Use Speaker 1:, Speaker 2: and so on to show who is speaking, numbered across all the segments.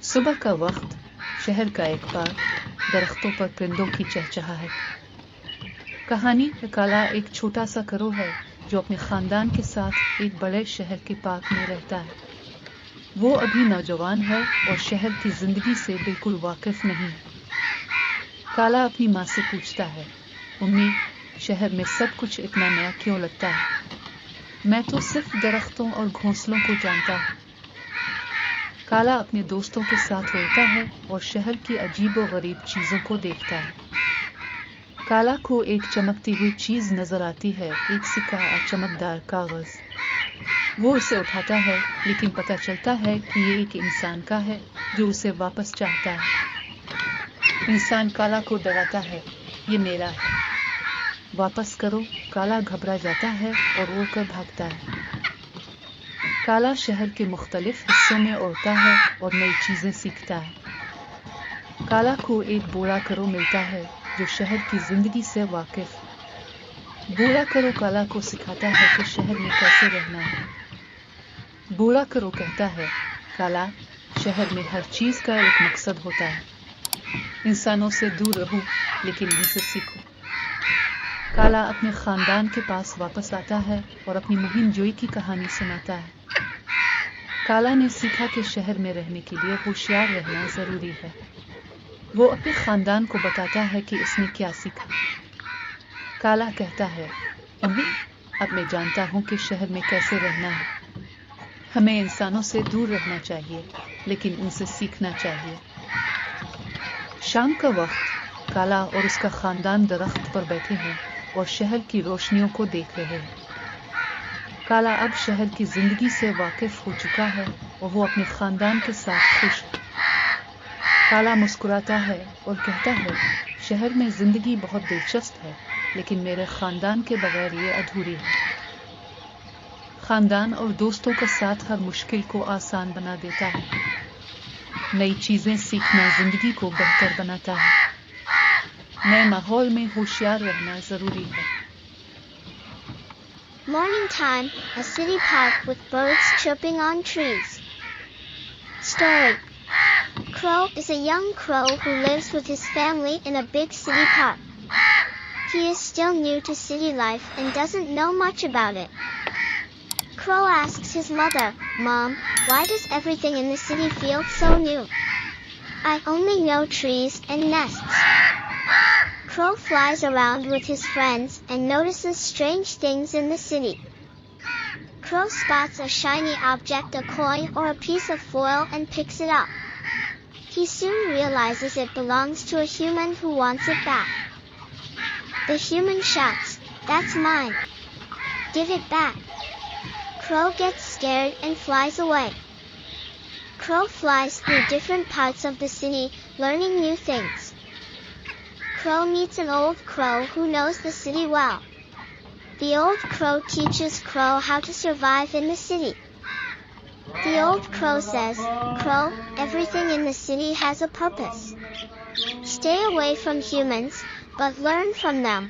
Speaker 1: صبح کا وقت، شہر کا ایک پارک، درختوں پر پرندوں کی چہچہاہٹ۔ کہانی کالا ایک چھوٹا سا کرو ہے جو اپنے خاندان کے ساتھ ایک بڑے شہر کے پارک میں رہتا ہے۔ وہ ابھی نوجوان ہے اور شہر کی زندگی سے بالکل واقف نہیں ہے۔ کالا اپنی ماں سے پوچھتا ہے، امی، شہر میں سب کچھ اتنا نیا کیوں لگتا ہے؟ میں تو صرف درختوں اور گھونسلوں کو جانتا ہوں۔ کالا اپنے دوستوں کے ساتھ اڑتا ہے اور شہر کی عجیب و غریب چیزوں کو دیکھتا ہے۔ کالا کو ایک چمکتی ہوئی چیز نظر آتی ہے، ایک سکہ اور چمکدار کاغذ۔ وہ اسے اٹھاتا ہے، لیکن پتہ چلتا ہے کہ یہ ایک انسان کا ہے جو اسے واپس چاہتا ہے۔ انسان کالا کو ڈراتا ہے، یہ میرا ہے، واپس کرو۔ کالا گھبرا جاتا ہے اور اڑ کر بھاگتا ہے۔ کالا شہر کے مختلف حصوں میں اڑتا ہے اور نئی چیزیں سیکھتا ہے۔ کالا کو ایک بوڑھا کرو ملتا ہے جو شہر کی زندگی سے واقف ہے۔ بوڑھا کرو کالا کو سکھاتا ہے کہ شہر میں کیسے رہنا ہے۔ بوڑھا کرو کہتا ہے، کالا، شہر میں ہر چیز کا ایک مقصد ہوتا ہے۔ انسانوں سے دور رہو، لیکن ان سے سیکھو۔ کالا اپنے خاندان کے پاس واپس آتا ہے اور اپنی مہم جوئی کی کہانی سناتا ہے۔ کالا نے سیکھا کہ شہر میں رہنے کے لیے ہوشیار رہنا ضروری ہے۔ وہ اپنے خاندان کو بتاتا ہے کہ اس نے کیا سیکھا۔ کالا کہتا ہے، امی، اب میں جانتا ہوں کہ شہر میں کیسے رہنا ہے۔ ہمیں انسانوں سے دور رہنا چاہیے، لیکن ان سے سیکھنا چاہیے۔ شام کا وقت، کالا اور اس کا خاندان درخت پر بیٹھے ہیں اور شہر کی روشنیوں کو دیکھ رہے ہیں۔ کالا اب شہر کی زندگی سے واقف ہو چکا ہے اور وہ اپنے خاندان کے ساتھ خوش ہے۔ کالا مسکراتا ہے اور کہتا ہے، شہر میں زندگی بہت دلچسپ ہے، لیکن میرے خاندان کے بغیر یہ ادھوری ہے۔ خاندان اور دوستوں کا ساتھ ہر مشکل کو آسان بنا دیتا ہے۔ نئی چیزیں سیکھنا زندگی کو بہتر بناتا ہے۔ نئے ماحول میں ہوشیار رہنا ضروری ہے۔
Speaker 2: Morning time, a city park with birds chirping on trees. Story. Crow is a young crow who lives with his family in a big city park. He is still new to city life and doesn't know much about it. Crow asks his mother, Mom, why does everything in the city feel so new? I only know trees and nests. Crow flies around with his friends and notices strange things in the city. Crow spots a shiny object, a coin or a piece of foil, and picks it up. He soon realizes it belongs to a human who wants it back. The human shouts, That's mine. Give it back. Crow gets scared and flies away. Crow flies through different parts of the city, learning new things. Crow meets an old crow who knows the city well. The old crow teaches Crow how to survive in the city. The old crow says, Crow, everything in the city has a purpose. Stay away from humans, but learn from them.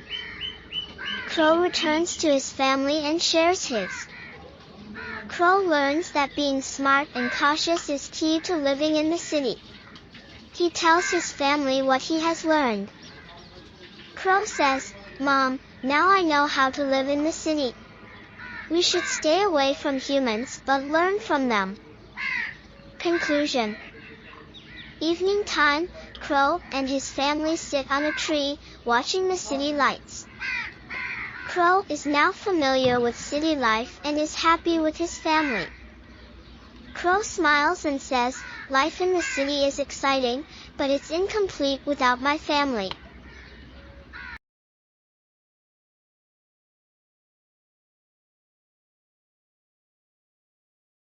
Speaker 2: Crow returns to his family and shares his. Crow learns that being smart and cautious is key to living in the city. He tells his family what he has learned. Crow says, Mom, now I know how to live in the city. We should stay away from humans, but learn from them. Conclusion. Evening time, Crow and his family sit on a tree, watching the city lights. Crow is now familiar with city life and is happy with his family. Crow smiles and says, Life in the city is exciting, but it's incomplete without my family.